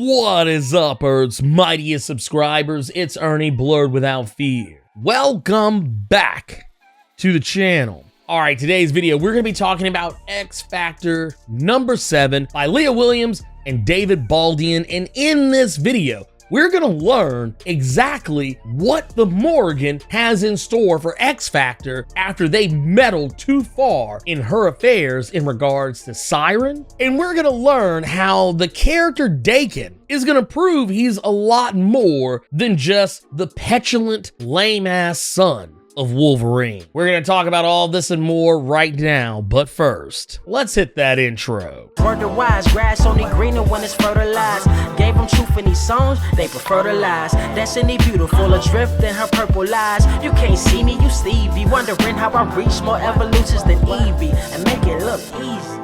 What is up, Earth's mightiest subscribers? It's Ernie, Blerd without fear. Welcome back to the channel. Alright, today's video, we're going to be talking about X Factor number 7 by Leah Williams and David Baldian. And in this video, we're going to learn exactly what the Morrigan has in store for X Factor after they meddled too far in her affairs in regards to Siren. And we're going to learn how the character Daken is going to prove he's a lot more than just the petulant, lame-ass son of Wolverine. We're going to talk about all this and more right now, but first, let's hit that intro. Word to wise, grass only greener when it's fertilized. Gave them truth in these songs, they prefer to lies. Destiny beautiful, adrift in her purple eyes. You can't see me, you Stevie, wondering how I reach more evolutions than Evie and make it look easy.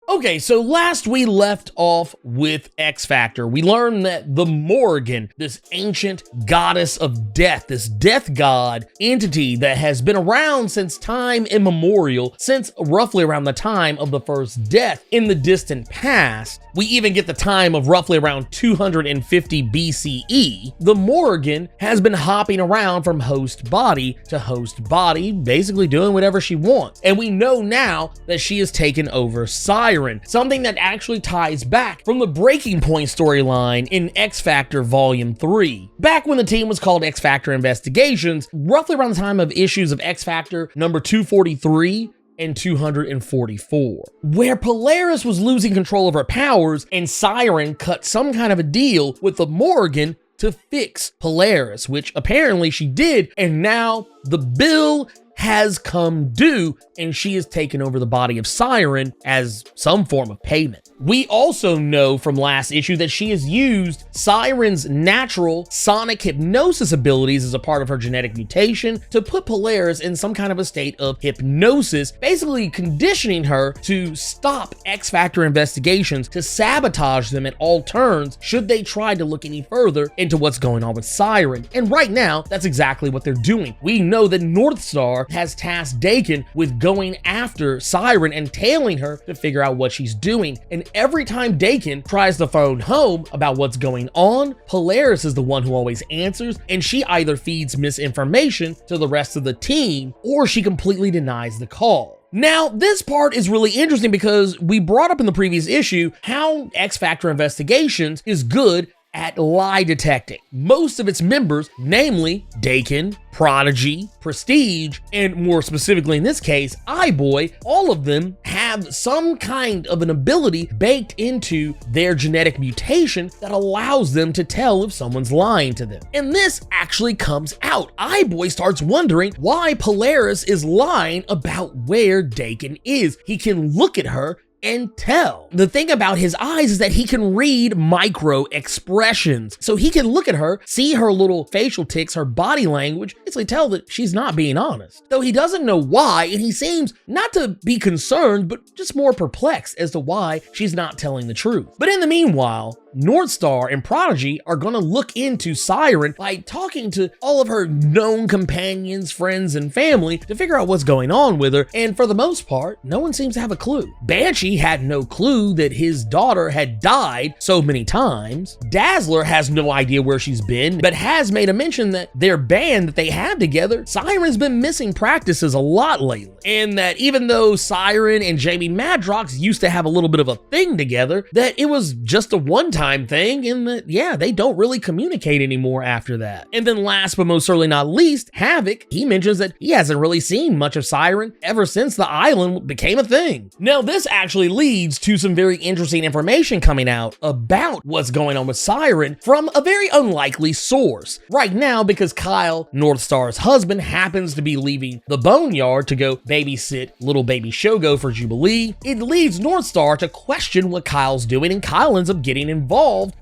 Okay, so last we left off with X Factor. We learned that the Morrigan, this ancient goddess of death, this death god entity that has been around since time immemorial, since roughly around the time of the first death in the distant past. We even get the time of roughly around 250 BCE. The Morrigan has been hopping around from host body to host body, basically doing whatever she wants. And we know now that she has taken over Siren, something that actually ties back from the Breaking Point storyline in X Factor Volume 3. Back when the team was called X Factor Investigations, roughly around the time of issues of X Factor number 243 and 244, where Polaris was losing control of her powers and Siren cut some kind of a deal with the Morrigan to fix Polaris, which apparently she did, and now the bill has come due and she has taken over the body of Siren as some form of payment. We also know from last issue that she has used Siren's natural sonic hypnosis abilities as a part of her genetic mutation to put Polaris in some kind of a state of hypnosis, basically conditioning her to stop X Factor investigations, to sabotage them at all turns should they try to look any further into what's going on with Siren. And right now, that's exactly what they're doing. We know that Northstar has tasked Daken with going after Siren and tailing her to figure out what she's doing. And every time Daken tries to phone home about what's going on, Polaris is the one who always answers, and she either feeds misinformation to the rest of the team or she completely denies the call. Now, this part is really interesting because we brought up in the previous issue how X Factor Investigations is good at lie detecting. Most of its members, namely Daken, Prodigy, Prestige, and more specifically in this case, iBoy, all of them have some kind of an ability baked into their genetic mutation that allows them to tell if someone's lying to them. And this actually comes out. iBoy starts wondering why Polaris is lying about where Daken is. He can look at her and tell. The thing about his eyes is that he can read micro expressions. So he can look at her, see her little facial tics, her body language, basically tell that she's not being honest. Though he doesn't know why, and he seems not to be concerned, but just more perplexed as to why she's not telling the truth. But in the meanwhile, Northstar and Prodigy are gonna look into Siren by talking to all of her known companions, friends, and family to figure out what's going on with her, and for the most part, no one seems to have a clue. Banshee had no clue that his daughter had died so many times. Dazzler has no idea where she's been, but has made a mention that their band that they had together, Siren's been missing practices a lot lately, and that even though Siren and Jamie Madrox used to have a little bit of a thing together, that it was just a one-time thing, and that, yeah, they don't really communicate anymore after that. And then last but most certainly not least, Havoc, he mentions that he hasn't really seen much of Siren ever since the island became a thing. Now, this actually leads to some very interesting information coming out about what's going on with Siren from a very unlikely source. Right now, because Kyle, Northstar's husband, happens to be leaving the Boneyard to go babysit little baby Shogo for Jubilee, it leads Northstar to question what Kyle's doing, and Kyle ends up getting involved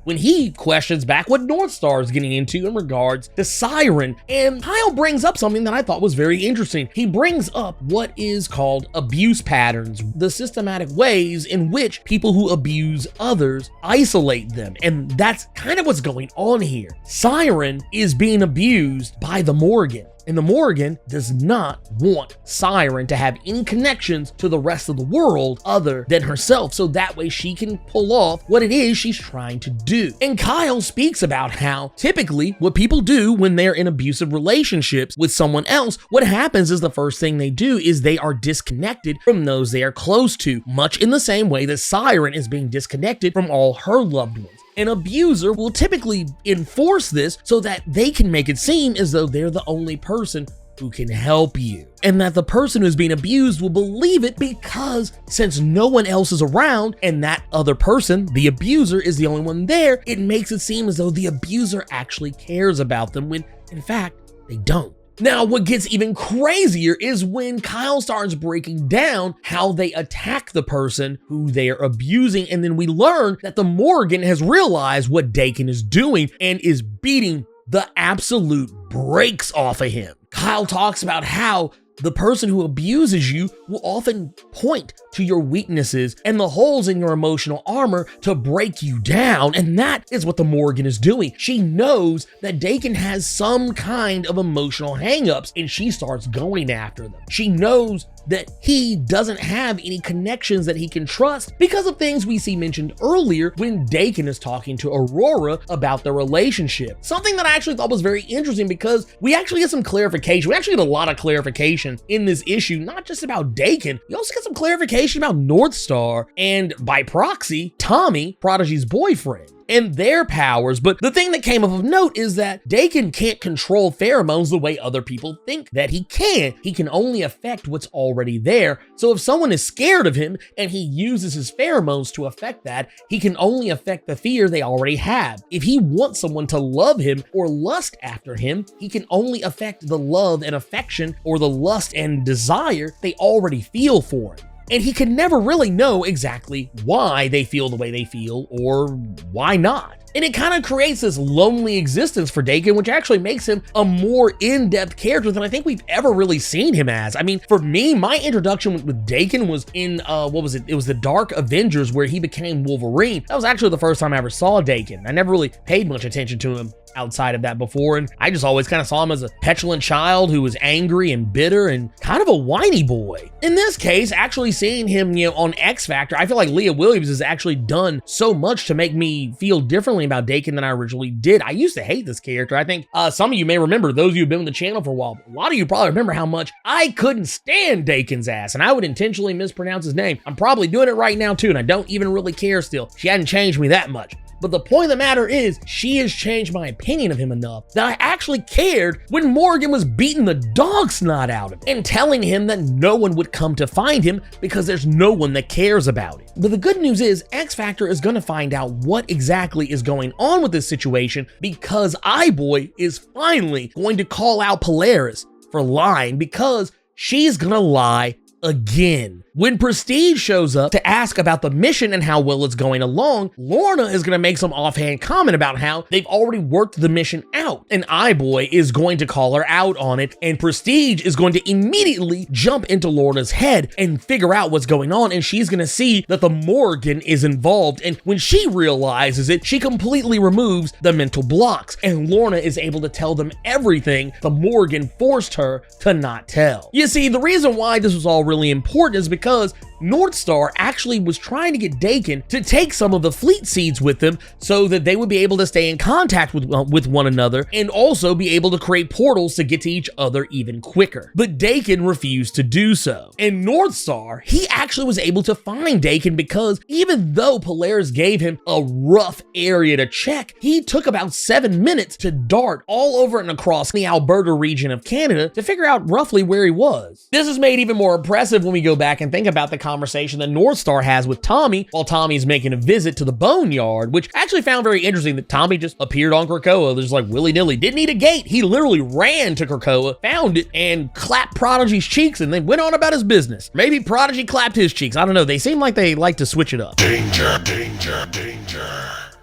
when he questions back what Northstar is getting into in regards to Siren. And Kyle brings up something that I thought was very interesting. He brings up what is called abuse patterns, the systematic ways in which people who abuse others isolate them. And that's kind of what's going on here. Siren is being abused by the Morrigan. And the Morrigan does not want Siren to have any connections to the rest of the world other than herself, so that way she can pull off what it is she's trying to do. And Kyle speaks about how typically what people do when they're in abusive relationships with someone else, what happens is the first thing they do is they are disconnected from those they are close to, much in the same way that Siren is being disconnected from all her loved ones. An abuser will typically enforce this so that they can make it seem as though they're the only person who can help you, and that the person who's being abused will believe it because since no one else is around and that other person, the abuser, is the only one there, it makes it seem as though the abuser actually cares about them when in fact they don't. Now, what gets even crazier is when Kyle starts breaking down how they attack the person who they are abusing, and then we learn that the Morrigan has realized what Daken is doing and is beating the absolute brakes off of him. Kyle talks about how the person who abuses you will often point to your weaknesses and the holes in your emotional armor to break you down, and that is what the Morrigan is doing. She knows that Daken has some kind of emotional hangups, and she starts going after them. She knows that he doesn't have any connections that he can trust because of things we see mentioned earlier when Daken is talking to Aurora about their relationship. Something that I actually thought was very interesting because we actually get some clarification. We actually get a lot of clarification in this issue, not just about Daken. You also get some clarification about Northstar and, by proxy, Tommy, Prodigy's boyfriend, and their powers. But the thing that came up of note is that Daken can't control pheromones the way other people think that he can. He can only affect what's already there. So if someone is scared of him and he uses his pheromones to affect that, he can only affect the fear they already have. If he wants someone to love him or lust after him, he can only affect the love and affection or the lust and desire they already feel for him. And he can never really know exactly why they feel the way they feel or why not. And it kind of creates this lonely existence for Daken, which actually makes him a more in-depth character than I think we've ever really seen him as. I mean, for me, my introduction with Daken was in, what was it? It was the Dark Avengers where he became Wolverine. That was actually the first time I ever saw Daken. I never really paid much attention to him outside of that before, and I just always kind of saw him as a petulant child who was angry and bitter and kind of a whiny boy. In this case, actually seeing him, on X Factor, I feel like Leah Williams has actually done so much to make me feel differently about Daken than I originally did. I used to hate this character. I think some of you may remember, those of you who've been on the channel for a while, a lot of you probably remember how much I couldn't stand Daken's ass, and I would intentionally mispronounce his name. I'm probably doing it right now too, and I don't even really care still. She hadn't changed me that much. But the point of the matter is, she has changed my opinion of him enough that I actually cared when Morrigan was beating the dog snot out of him and telling him that no one would come to find him because there's no one that cares about it. But the good news is, X Factor is going to find out what exactly is going on with this situation because iBoy is finally going to call out Polaris for lying because she's going to lie again. When Prestige shows up to ask about the mission and how well it's going along, Lorna is going to make some offhand comment about how they've already worked the mission out, and iBoy is going to call her out on it, and Prestige is going to immediately jump into Lorna's head and figure out what's going on, and she's going to see that the Morrigan is involved, and when she realizes it, she completely removes the mental blocks, and Lorna is able to tell them everything the Morrigan forced her to not tell. You see, the reason why this was all really important is because Northstar actually was trying to get Daken to take some of the fleet seeds with them so that they would be able to stay in contact with one another and also be able to create portals to get to each other even quicker. But Daken refused to do so. And Northstar, he actually was able to find Daken because even though Polaris gave him a rough area to check, he took about 7 minutes to dart all over and across the Alberta region of Canada to figure out roughly where he was. This is made even more impressive when we go back and think about the conversation that Northstar has with Tommy while Tommy's making a visit to the boneyard, which I actually found very interesting that Tommy just appeared on Krakoa just like willy-nilly. Didn't need a gate. He literally ran to Krakoa, found it, and clapped Prodigy's cheeks and then went on about his business. Maybe Prodigy clapped his cheeks. I don't know. They seem like they like to switch it up. Danger, danger, danger.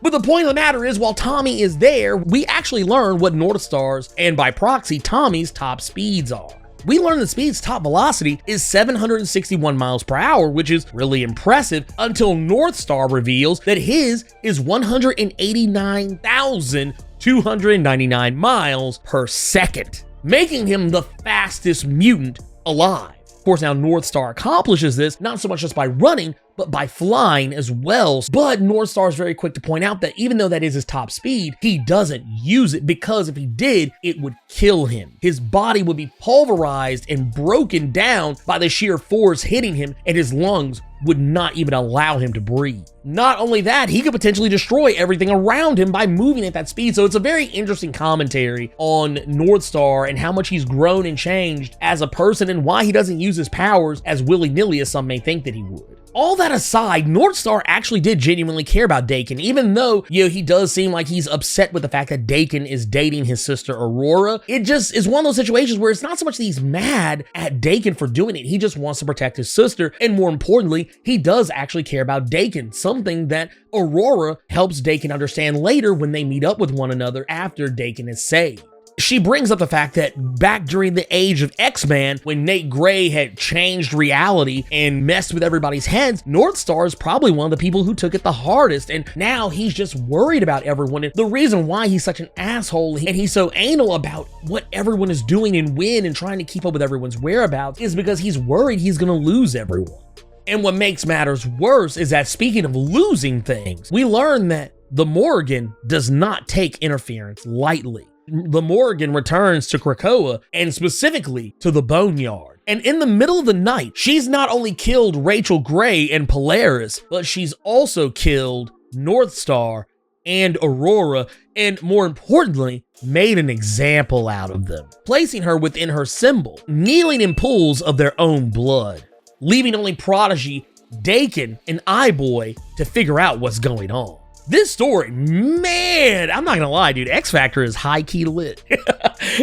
But the point of the matter is, while Tommy is there, we actually learn what Northstar's, and by proxy, Tommy's top speeds are. We learn that Speed's top velocity is 761 miles per hour, which is really impressive until Northstar reveals that his is 189,299 miles per second. making him the fastest mutant alive. Of course, now Northstar accomplishes this not so much just by running, but by flying as well. But Northstar is very quick to point out that even though that is his top speed, he doesn't use it because if he did, it would kill him. His body would be pulverized and broken down by the sheer force hitting him, and his lungs would not even allow him to breathe. Not only that, he could potentially destroy everything around him by moving at that speed. So it's a very interesting commentary on Northstar and how much he's grown and changed as a person and why he doesn't use his powers as willy-nilly as some may think that he would. All that aside, Northstar actually did genuinely care about Daken, even though, he does seem like he's upset with the fact that Daken is dating his sister Aurora. It just is one of those situations where it's not so much that he's mad at Daken for doing it, he just wants to protect his sister, and more importantly, he does actually care about Daken, something that Aurora helps Daken understand later when they meet up with one another after Daken is saved. She brings up the fact that back during the age of X-Man, when Nate Gray had changed reality and messed with everybody's heads, Northstar is probably one of the people who took it the hardest, and now he's just worried about everyone. And the reason why he's such an asshole and he's so anal about what everyone is doing and when and trying to keep up with everyone's whereabouts is because he's worried he's gonna lose everyone. And what makes matters worse is that speaking of losing things, we learn that the Morrigan does not take interference lightly. The Morrigan returns to Krakoa and specifically to the Boneyard. And in the middle of the night, she's not only killed Rachel Gray and Polaris, but she's also killed Northstar and Aurora, and more importantly, made an example out of them, placing her within her symbol, kneeling in pools of their own blood, leaving only Prodigy, Daken, and I-Boy to figure out what's going on. This story, man, I'm not gonna lie, dude, X-Factor is high-key lit.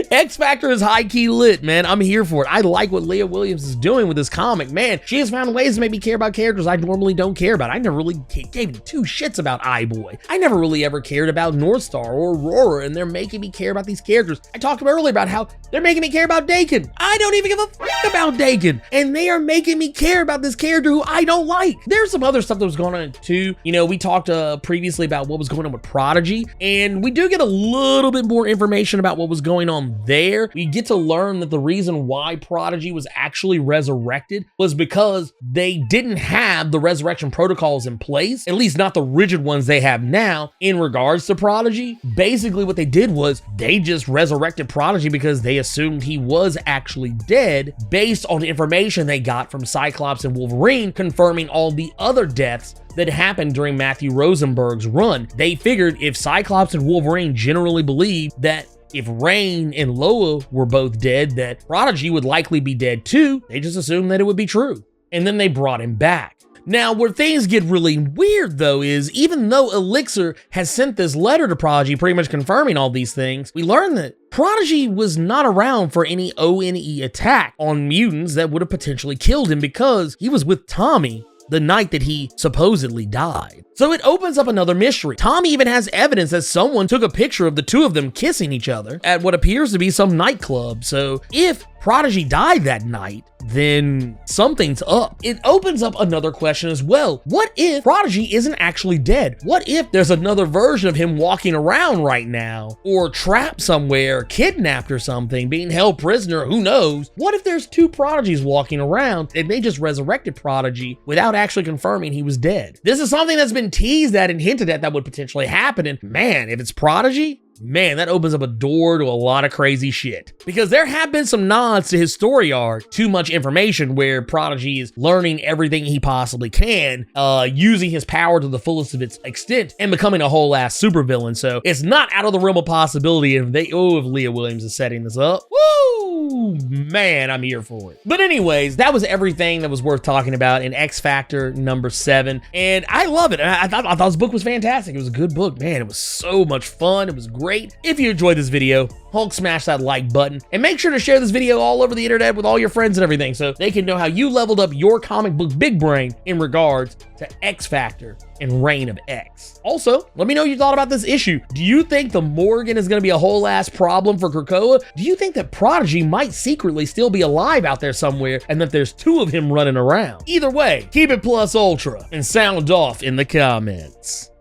X-Factor is high-key lit, man. I'm here for it. I like what Leah Williams is doing with this comic, man. She has found ways to make me care about characters I normally don't care about. I never really gave two shits about I-Boy. I never really ever cared about Northstar or Aurora, and they're making me care about these characters. I talked earlier about how they're making me care about Daken. I don't even give a fuck about Daken, and they are making me care about this character who I don't like. There's some other stuff that was going on too. We talked previously about what was going on with Prodigy, and we do get a little bit more information about what was going on there. We get to learn that the reason why Prodigy was actually resurrected was because they didn't have the resurrection protocols in place, at least not the rigid ones they have now in regards to Prodigy. Basically what they did was they just resurrected Prodigy because they assumed he was actually dead based on information they got from Cyclops and Wolverine confirming all the other deaths that happened during Matthew Rosenberg's run. They figured if Cyclops and Wolverine generally believed that if Rain and Loa were both dead, that Prodigy would likely be dead too, they just assumed that it would be true. And then they brought him back. Now, where things get really weird though is even though Elixir has sent this letter to Prodigy pretty much confirming all these things, we learn that Prodigy was not around for any ONE attack on mutants that would have potentially killed him because he was with Tommy the night that he supposedly died. So it opens up another mystery. Tommy even has evidence that someone took a picture of the two of them kissing each other at what appears to be some nightclub. So if Prodigy died that night, then something's up. It opens up another question as well. What if Prodigy isn't actually dead? What if there's another version of him walking around right now, or trapped somewhere, kidnapped or something, being held prisoner, who knows? What if there's two Prodigies walking around and they just resurrected Prodigy without actually confirming he was dead? This is something that's been teased at and hinted at that would potentially happen, and man, if it's Prodigy, man, that opens up a door to a lot of crazy shit. Because there have been some nods to his story arc, Too Much Information, where Prodigy is learning everything he possibly can, using his power to the fullest of its extent, and becoming a whole ass supervillain. So it's not out of the realm of possibility if Leah Williams is setting this up. Woo! Man, I'm here for it. But anyways, that was everything that was worth talking about in X Factor number 7. And I love it. I thought this book was fantastic. It was a good book. Man, it was so much fun. It was great. If you enjoyed this video, Hulk smash that like button and make sure to share this video all over the internet with all your friends and everything so they can know how you leveled up your comic book big brain in regards to X Factor and Reign of X. Also, let me know what you thought about this issue. Do you think the Morrigan is going to be a whole ass problem for Krakoa? Do you think that Prodigy might secretly still be alive out there somewhere and that there's two of him running around? Either way, keep it plus ultra and sound off in the comments.